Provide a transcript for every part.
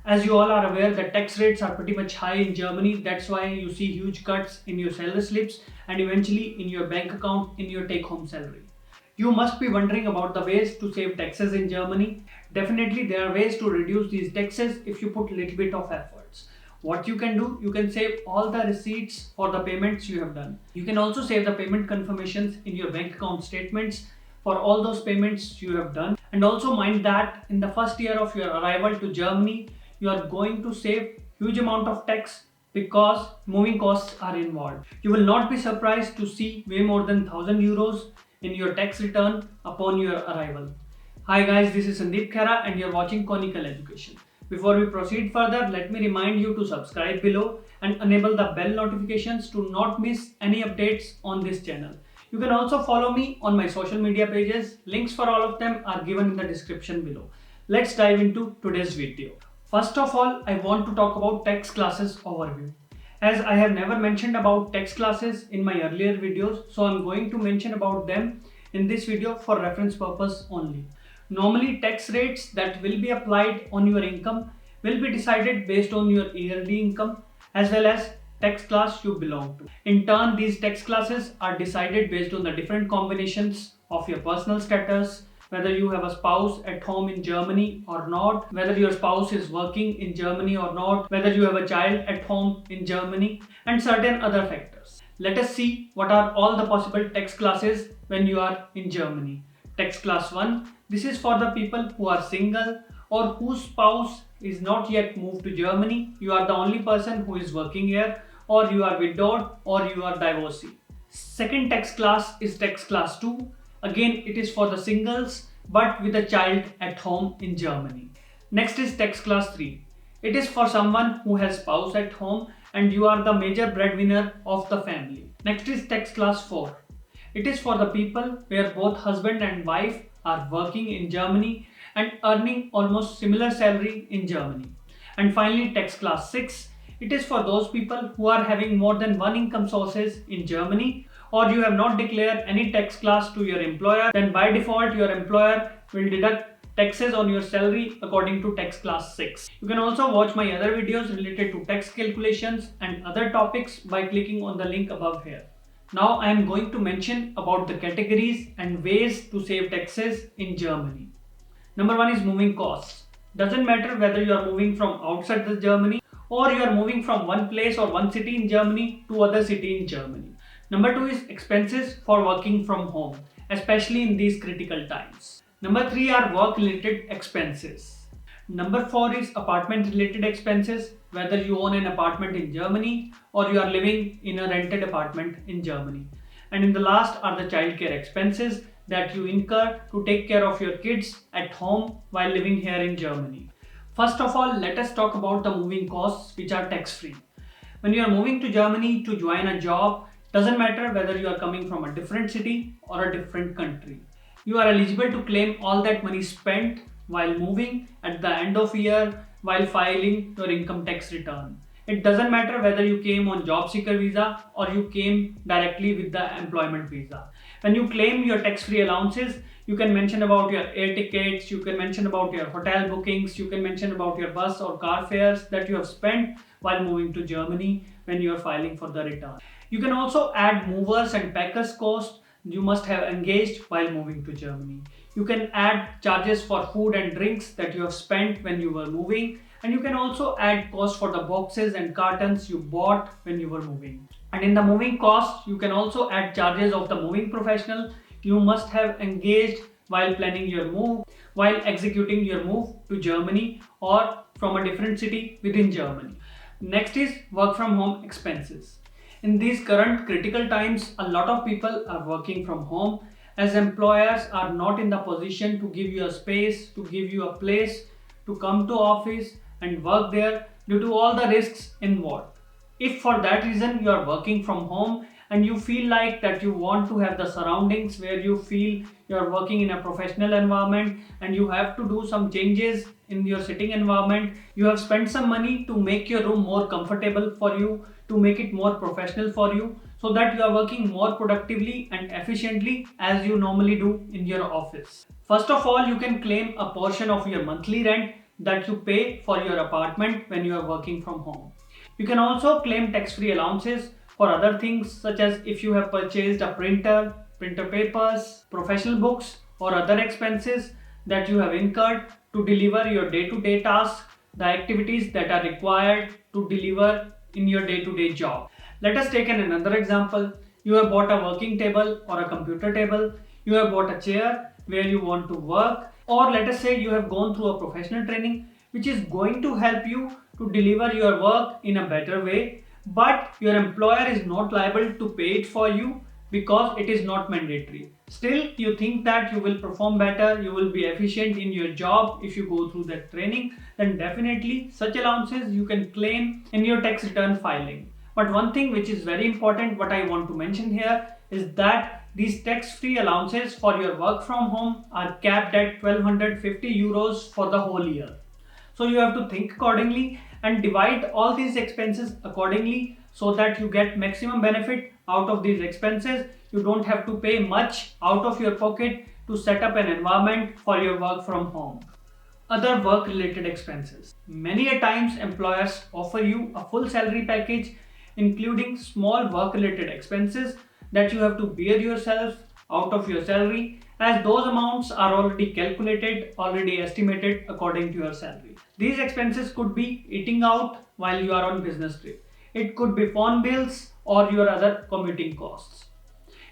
As you all are aware, the tax rates are pretty much high in Germany. That's why you see huge cuts in your salary slips and eventually in your bank account in your take home salary. You must be wondering about the ways to save taxes in Germany. Definitely, there are ways to reduce these taxes if you put a little bit of efforts. What you can do, you can save all the receipts for the payments you have done. You can also save the payment confirmations in your bank account statements for all those payments you have done. And also mind that in the first year of your arrival to Germany, you are going to save huge amount of tax because moving costs are involved. You will not be surprised to see way more than 1000 euros in your tax return upon your arrival. Hi guys, this is Sandeep Khera and you're watching Conical Education. Before we proceed further, let me remind you to subscribe below and enable the bell notifications to not miss any updates on this channel. You can also follow me on my social media pages. Links for all of them are given in the description below. Let's dive into today's video. First of all, I want to talk about tax classes overview. As I have never mentioned about tax classes in my earlier videos, so I'm going to mention about them in this video for reference purpose only. Normally, tax rates that will be applied on your income will be decided based on your yearly income as well as tax class you belong to. In turn, these tax classes are decided based on the different combinations of your personal status, whether you have a spouse at home in Germany or not, whether your spouse is working in Germany or not, whether you have a child at home in Germany, and certain other factors. Let us see what are all the possible tax classes when you are in Germany. Tax class 1, this is for the people who are single or whose spouse is not yet moved to Germany. You are the only person who is working here, or you are widowed, or you are divorcee. Second tax class is tax class 2. Again, it is for the singles but with a child at home in Germany. Next is tax class 3. It is for someone who has spouse at home and you are the major breadwinner of the family. Next is tax class 4. It is for the people where both husband and wife are working in Germany and earning almost similar salary in Germany. And finally, tax class 6. It is for those people who are having more than one income sources in Germany, or you have not declared any tax class to your employer, then by default your employer will deduct taxes on your salary according to tax class 6. You can also watch my other videos related to tax calculations and other topics by clicking on the link above here. Now I am going to mention about the categories and ways to save taxes in Germany. Number 1 is moving costs. Doesn't matter whether you are moving from outside the Germany or you are moving from one place or one city in Germany to other city in Germany. Number 2 is expenses for working from home, especially in these critical times. Number 3 are work related expenses. Number 4 is apartment related expenses, whether you own an apartment in Germany or you are living in a rented apartment in Germany. And in the last are the childcare expenses that you incur to take care of your kids at home while living here in Germany. First of all, let us talk about the moving costs which are tax free. When you are moving to Germany to join a job, doesn't matter whether you are coming from a different city or a different country. You are eligible to claim all that money spent while moving at the end of year while filing your income tax return. It doesn't matter whether you came on job seeker visa or you came directly with the employment visa. When you claim your tax-free allowances, you can mention about your air tickets, you can mention about your hotel bookings, you can mention about your bus or car fares that you have spent while moving to Germany when you are filing for the return. You can also add movers and packers cost you must have engaged while moving to Germany. You can add charges for food and drinks that you have spent when you were moving, and you can also add cost for the boxes and cartons you bought when you were moving. And in the moving costs, you can also add charges of the moving professional you must have engaged while planning your move, while executing your move to Germany or from a different city within Germany. Next is work from home expenses. In these current critical times, a lot of people are working from home as employers are not in the position to give you a space, to give you a place to come to office and work there due to all the risks involved. If for that reason you are working from home and you feel like that you want to have the surroundings where you feel you are working in a professional environment and you have to do some changes in your sitting environment, you have spent some money to make your room more comfortable for you, to make it more professional for you, so that you are working more productively and efficiently as you normally do in your office. First of all, you can claim a portion of your monthly rent that you pay for your apartment when you are working from home. You can also claim tax-free allowances for other things, such as if you have purchased a printer, printer papers, professional books, or other expenses that you have incurred to deliver your day-to-day tasks, the activities that are required to deliver in your day-to-day job. Let us take another example. You have bought a working table or a computer table. You have bought a chair where you want to work, or let us say you have gone through a professional training which is going to help you to deliver your work in a better way, but your employer is not liable to pay it for you because it is not mandatory. Still, you think that you will perform better, you will be efficient in your job if you go through that training, then definitely such allowances you can claim in your tax return filing. But one thing which is very important, what I want to mention here, is that these tax-free allowances for your work from home are capped at 1250 euros for the whole year. So you have to think accordingly and divide all these expenses accordingly so that you get maximum benefit out of these expenses. You don't have to pay much out of your pocket to set up an environment for your work from home. Other work related expenses. Many a times employers offer you a full salary package including small work related expenses that you have to bear yourself out of your salary, as those amounts are already calculated, already estimated according to your salary. These expenses could be eating out while you are on business trip. It could be phone bills or your other commuting costs.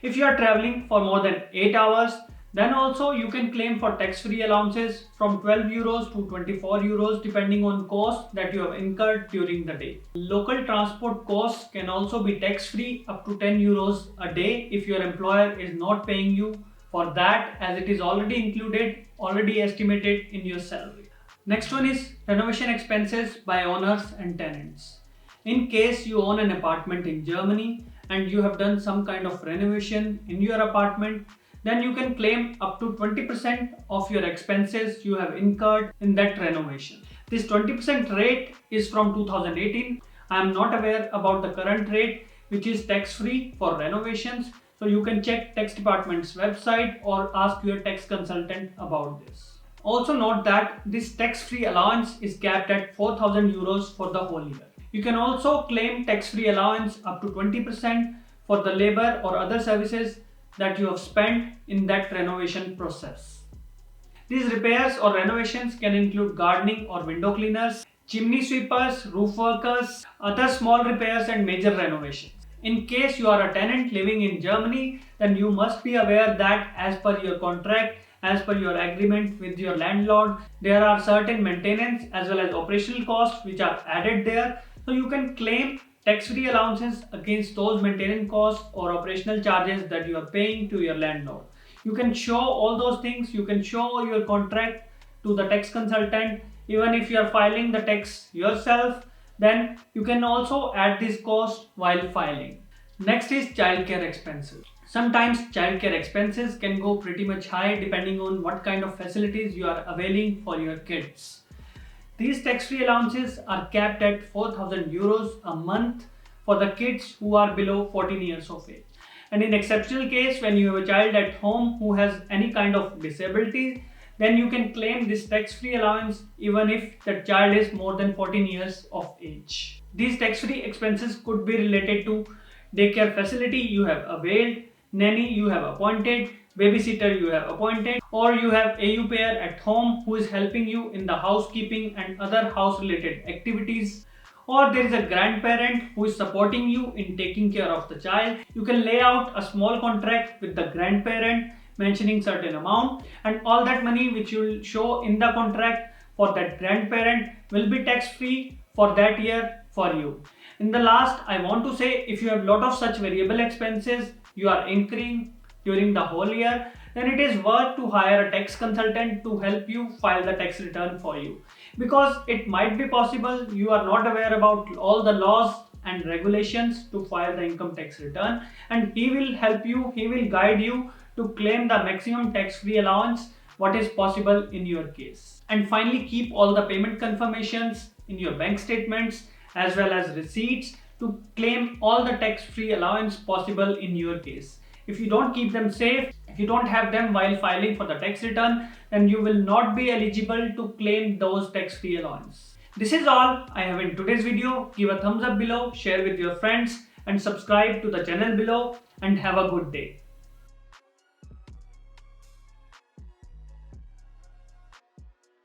If you are traveling for more than 8 hours, then also you can claim for tax-free allowances from 12 euros to 24 euros depending on cost that you have incurred during the day. Local transport costs can also be tax-free up to 10 euros a day if your employer is not paying you for that, as it is already included, already estimated in your salary. Next one is renovation expenses by owners and tenants. In case you own an apartment in Germany and you have done some kind of renovation in your apartment, then you can claim up to 20% of your expenses you have incurred in that renovation. This 20% rate is from 2018. I am not aware about the current rate, which is tax-free for renovations. So you can check tax department's website or ask your tax consultant about this. Also note that this tax-free allowance is capped at 4,000 euros for the whole year. You can also claim tax-free allowance up to 20% for the labor or other services that you have spent in that renovation process. These repairs or renovations can include gardening or window cleaners, chimney sweepers, roof workers, other small repairs and major renovations. In case you are a tenant living in Germany, then you must be aware that as per your contract, as per your agreement with your landlord, there are certain maintenance as well as operational costs which are added there. So you can claim tax-free allowances against those maintenance costs or operational charges that you are paying to your landlord. You can show all those things, you can show your contract to the tax consultant. Even if you are filing the tax yourself, then you can also add this cost while filing. Next is childcare expenses. Sometimes childcare expenses can go pretty much high depending on what kind of facilities you are availing for your kids. These tax-free allowances are capped at 4,000 euros a month for the kids who are below 14 years of age. And in exceptional case, when you have a child at home who has any kind of disability, then you can claim this tax-free allowance even if the child is more than 14 years of age. These tax-free expenses could be related to daycare facility you have availed, nanny you have appointed, babysitter you have appointed, or you have AU pair at home who is helping you in the housekeeping and other house related activities, or there is a grandparent who is supporting you in taking care of the child. You can lay out a small contract with the grandparent mentioning certain amount, and all that money which you will show in the contract for that grandparent will be tax free for that year for you. In the last, I want to say, if you have lot of such variable expenses you are incurring during the whole year, then it is worth to hire a tax consultant to help you file the tax return for you, because it might be possible you are not aware about all the laws and regulations to file the income tax return, and he will help you, he will guide you to claim the maximum tax-free allowance what is possible in your case. And finally, keep all the payment confirmations in your bank statements as well as receipts to claim all the tax-free allowance possible in your case. If you don't keep them safe, if you don't have them while filing for the tax return, and you will not be eligible to claim those tax-free allowance. This is all I have in today's video. Give a thumbs up below, share with your friends and subscribe to the channel below, and have a good day.